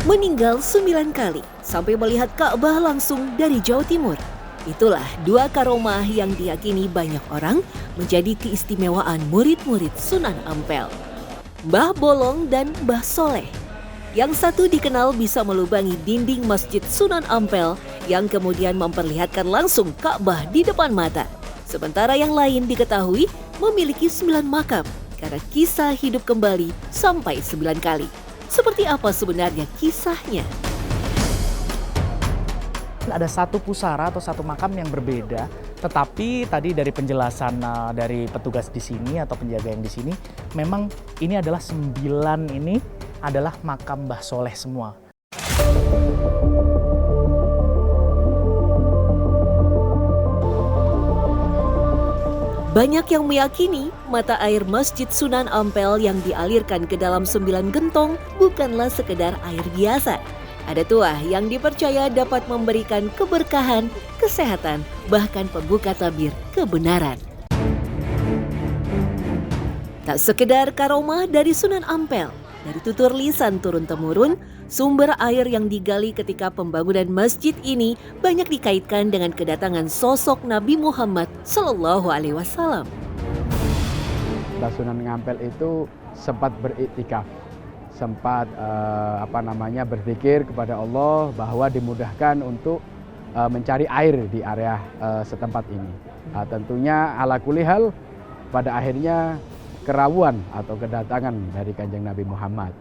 meninggal 9 kali sampai melihat Ka'bah langsung dari Jawa Timur. Itulah dua karomah yang diyakini banyak orang menjadi keistimewaan murid-murid Sunan Ampel. Mbah Bolong dan Mbah Soleh. Yang satu dikenal bisa melubangi dinding Masjid Sunan Ampel yang kemudian memperlihatkan langsung Ka'bah di depan mata. Sementara yang lain diketahui memiliki 9 makam karena kisah hidup kembali sampai 9 kali. Seperti apa sebenarnya kisahnya? Ada satu pusara atau satu makam yang berbeda, tetapi tadi dari penjelasan dari petugas di sini atau penjaga yang di sini, memang ini adalah 9 ini adalah makam Mbah Soleh semua. Banyak yang meyakini mata air Masjid Sunan Ampel yang dialirkan ke dalam 9 gentong bukanlah sekedar air biasa. Ada tuah yang dipercaya dapat memberikan keberkahan, kesehatan, bahkan pembuka tabir kebenaran. Tak sekedar karomah dari Sunan Ampel, dari tutur lisan turun-temurun, sumber air yang digali ketika pembangunan masjid ini banyak dikaitkan dengan kedatangan sosok Nabi Muhammad SAW. Mbah Sunan Ampel itu sempat beriktikaf, sempat berzikir kepada Allah bahwa dimudahkan untuk mencari air di area setempat ini. Tentunya ala kulihal pada akhirnya kerawuan atau kedatangan dari Kanjeng Nabi Muhammad.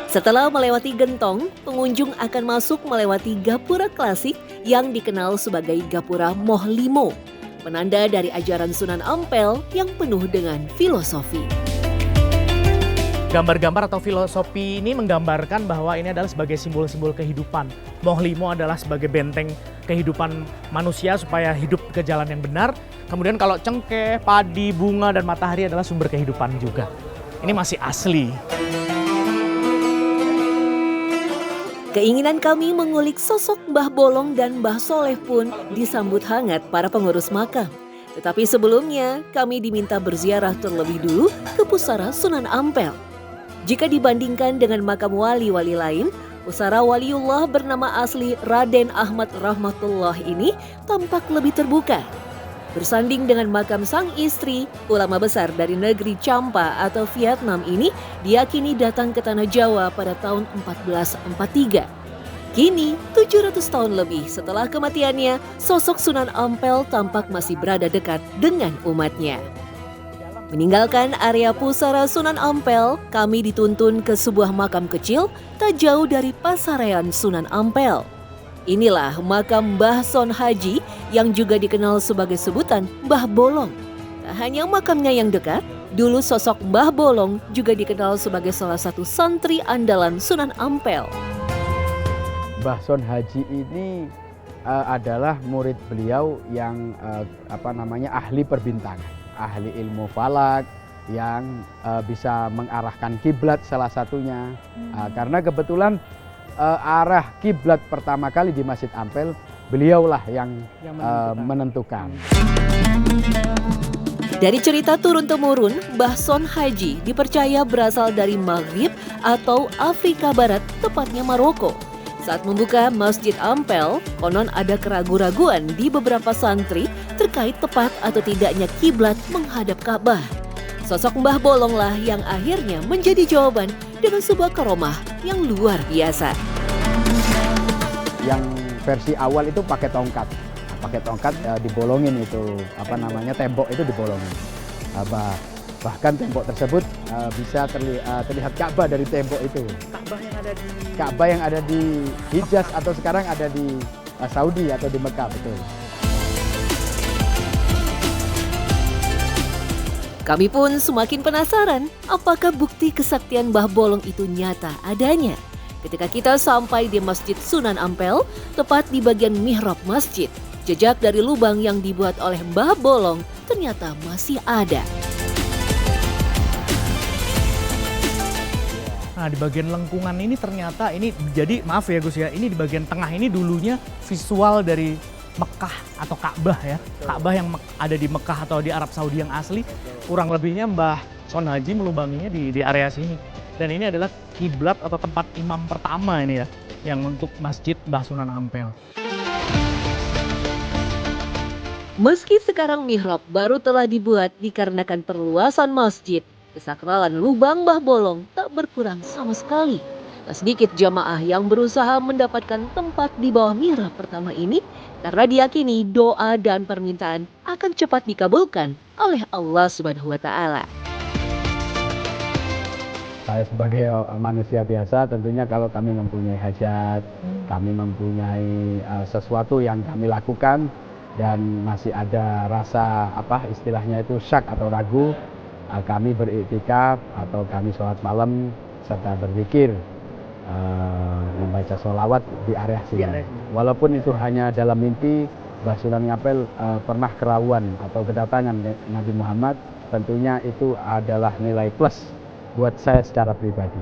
Setelah melewati gentong, pengunjung akan masuk melewati gapura klasik yang dikenal sebagai gapura Moh Limo, penanda dari ajaran Sunan Ampel yang penuh dengan filosofi. Gambar-gambar atau filosofi ini menggambarkan bahwa ini adalah sebagai simbol-simbol kehidupan. Moh Limo adalah sebagai benteng kehidupan manusia supaya hidup ke jalan yang benar. Kemudian kalau cengkeh, padi, bunga, dan matahari adalah sumber kehidupan juga. Ini masih asli. Keinginan kami mengulik sosok Mbah Bolong dan Mbah Soleh pun disambut hangat para pengurus makam. Tetapi sebelumnya kami diminta berziarah terlebih dulu ke pusara Sunan Ampel. Jika dibandingkan dengan makam wali-wali lain, pusara waliullah bernama asli Raden Ahmad Rahmatullah ini tampak lebih terbuka. Bersanding dengan makam sang istri, ulama besar dari negeri Champa atau Vietnam ini diyakini datang ke tanah Jawa pada tahun 1443. Kini, 700 tahun lebih setelah kematiannya, sosok Sunan Ampel tampak masih berada dekat dengan umatnya. Meninggalkan area pusara Sunan Ampel, kami dituntun ke sebuah makam kecil tak jauh dari Pasarean Sunan Ampel. Inilah makam Mbah Son Haji yang juga dikenal sebagai sebutan Mbah Bolong. Tak hanya makamnya yang dekat, dulu sosok Mbah Bolong juga dikenal sebagai salah satu santri andalan Sunan Ampel. Mbah Son Haji ini adalah murid beliau yang ahli perbintangan, ahli ilmu falak yang bisa mengarahkan kiblat salah satunya. Karena kebetulan arah kiblat pertama kali di Masjid Ampel, beliaulah yang menentukan. Dari cerita turun-temurun, Mbah Son Haji dipercaya berasal dari Maghrib atau Afrika Barat, tepatnya Maroko. Saat membuka Masjid Ampel, konon ada keraguan-raguan di beberapa santri terkait tepat atau tidaknya kiblat menghadap Ka'bah. Sosok Mbah Bolonglah yang akhirnya menjadi jawaban dengan sebuah karomah yang luar biasa. Yang versi awal itu pakai tongkat. Pakai tongkat dibolongin itu, tembok itu dibolongin. Bahkan tembok tersebut bisa terlihat Ka'bah dari tembok itu. Ka'bah yang ada di Hijaz atau sekarang ada di Saudi atau di Mekah, betul. Kami pun semakin penasaran apakah bukti kesaktian Mbah Bolong itu nyata adanya. Ketika kita sampai di Masjid Sunan Ampel, tepat di bagian mihrab masjid, jejak dari lubang yang dibuat oleh Mbah Bolong ternyata masih ada. Nah, di bagian lengkungan ini ternyata ini jadi maaf ya Gus ya, ini di bagian tengah ini dulunya visual dari Mekah atau Ka'bah ya. Ka'bah yang ada di Mekah atau di Arab Saudi yang asli. Kurang lebihnya Mbah Son Haji melubanginya di area sini. Dan ini adalah kiblat atau tempat imam pertama ini ya, yang untuk Masjid Mbah Sunan Ampel. Meski sekarang mihrab baru telah dibuat dikarenakan perluasan masjid, kesakralan lubang Mbah Bolong tak berkurang sama sekali. Tak sedikit jamaah yang berusaha mendapatkan tempat di bawah mihrab pertama ini karena diyakini doa dan permintaan akan cepat dikabulkan oleh Allah Subhanahu wa Ta'ala. Saya sebagai manusia biasa tentunya kalau kami mempunyai hajat, kami mempunyai sesuatu yang kami lakukan dan masih ada rasa istilahnya itu syak atau ragu, kami beriktikaf atau kami sholat malam serta berzikir, membaca sholawat di area sini. Walaupun itu hanya dalam mimpi, Mbah Sunan Ampel pernah kerawuan atau kedatangan Nabi Muhammad, tentunya itu adalah nilai plus buat saya secara pribadi.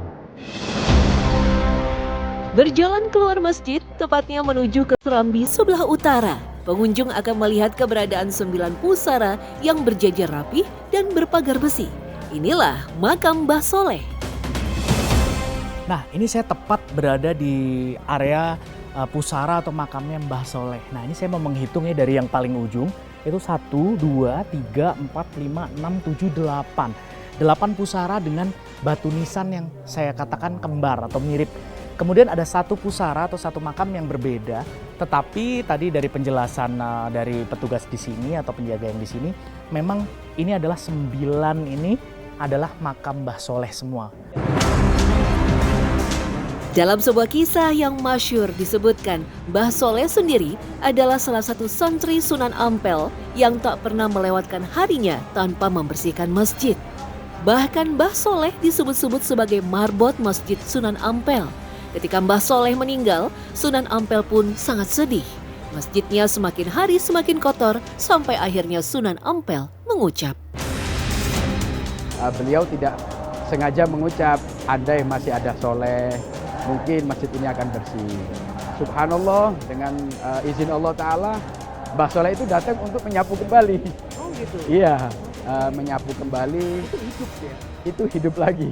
Berjalan keluar masjid, tepatnya menuju ke Serambi sebelah utara, pengunjung akan melihat keberadaan 9 pusara yang berjajar rapi dan berpagar besi. Inilah makam Mbah Soleh. Nah, ini saya tepat berada di area pusara atau makamnya Mbah Soleh. Nah, ini saya mau menghitungnya dari yang paling ujung, itu 1, 2, 3, 4, 5, 6, 7, 8. 8 pusara dengan batu nisan yang saya katakan kembar atau mirip. Kemudian ada 1 pusara atau 1 makam yang berbeda, tetapi tadi dari penjelasan dari petugas di sini atau penjaga yang di sini, memang ini adalah 9 ini adalah makam Mbah Soleh semua. Dalam sebuah kisah yang masyhur disebutkan, Mbah Soleh sendiri adalah salah satu santri Sunan Ampel yang tak pernah melewatkan harinya tanpa membersihkan masjid. Bahkan Mbah Soleh disebut-sebut sebagai marbot Masjid Sunan Ampel. Ketika Mbah Soleh meninggal, Sunan Ampel pun sangat sedih. Masjidnya semakin hari semakin kotor sampai akhirnya Sunan Ampel mengucap. Beliau tidak sengaja mengucap, andai masih ada Soleh, mungkin masjid ini akan bersih. Subhanallah, dengan izin Allah Ta'ala, Mbah Soleh itu datang untuk menyapu kembali. Oh gitu? Iya, menyapu kembali. Itu hidup ya? Itu hidup lagi.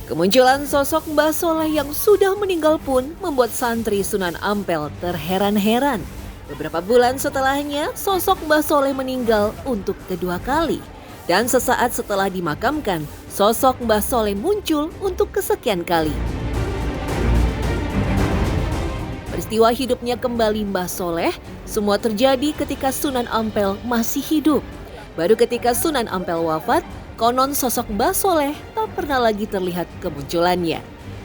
Kemunculan sosok Mbah Soleh yang sudah meninggal pun membuat santri Sunan Ampel terheran-heran. Beberapa bulan setelahnya, sosok Mbah Soleh meninggal untuk kedua kali. Dan sesaat setelah dimakamkan, sosok Mbah Soleh muncul untuk kesekian kali. Peristiwa hidupnya kembali Mbah Soleh, semua terjadi ketika Sunan Ampel masih hidup. Baru ketika Sunan Ampel wafat, konon sosok Mbah Soleh tak pernah lagi terlihat kemunculannya.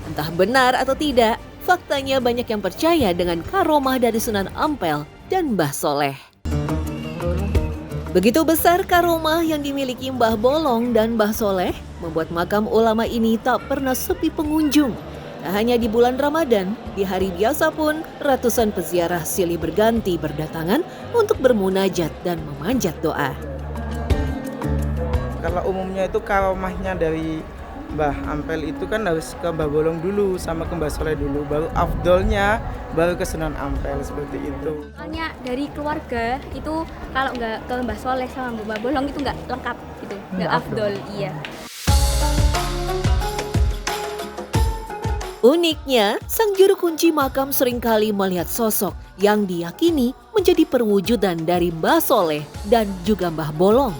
Entah benar atau tidak, faktanya banyak yang percaya dengan karomah dari Sunan Ampel dan Mbah Soleh. Begitu besar karomah yang dimiliki Mbah Bolong dan Mbah Soleh, membuat makam ulama ini tak pernah sepi pengunjung. Tak hanya di bulan Ramadan, di hari biasa pun ratusan peziarah silih berganti berdatangan untuk bermunajat dan memanjat doa. Kalau umumnya itu karomahnya dari Mbah Ampel itu kan harus ke Mbah Bolong dulu sama ke Mbah Soleh dulu, baru afdolnya baru ke Sunan Ampel, seperti itu. Soalnya dari keluarga itu kalau nggak ke Mbah Soleh sama Mbah Bolong itu nggak lengkap gitu, nggak afdol. Iya. Uniknya, sang juru kunci makam seringkali melihat sosok yang diyakini menjadi perwujudan dari Mbah Soleh dan juga Mbah Bolong.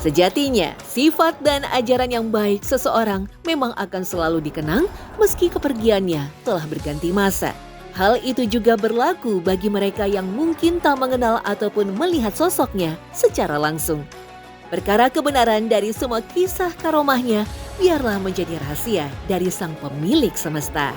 Sejatinya, sifat dan ajaran yang baik seseorang memang akan selalu dikenang meski kepergiannya telah berganti masa. Hal itu juga berlaku bagi mereka yang mungkin tak mengenal ataupun melihat sosoknya secara langsung. Perkara kebenaran dari semua kisah karomahnya biarlah menjadi rahasia dari sang pemilik semesta.